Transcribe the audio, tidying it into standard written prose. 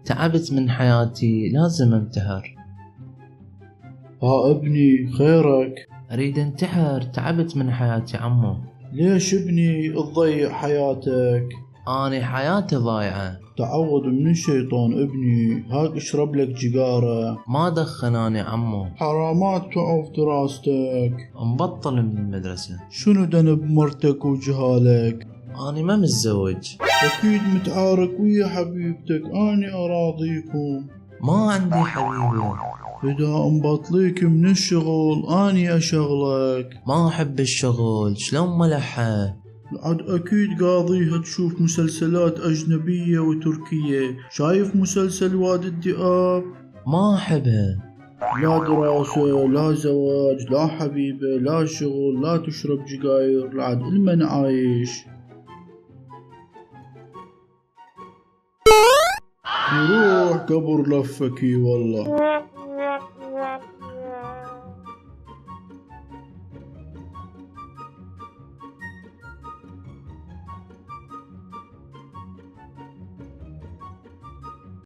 تعبت من حياتي لازم انتحر. ها ابني خيرك؟ اريد انتحر، تعبت من حياتي عمو. ليش ابني تضيع حياتك؟ اني حياتي ضايعة. تعوذ من الشيطان ابني، هاك اشرب لك جيجارة. ما دخن اني عمو. حرامات توقف دراستك. مبطل من المدرسة. شنو ذنب مرتك وجهالك؟ اني ما متزوج. اكيد متعارك ويا حبيبتك، اني اراضيكم. ما عندي حبيبة. اذا انبطليك من الشغل اني اشغلك. ما احب الشغل، شلون ملحة؟ عاد اكيد قاضيها تشوف مسلسلات اجنبية وتركية. شايف مسلسل واد الذئاب؟ ما احبها. لا دراسة، لا زواج، لا حبيبة، لا شغل، لا تشرب جقاير، لعد المن عايش. يروح قبر لفكي والله.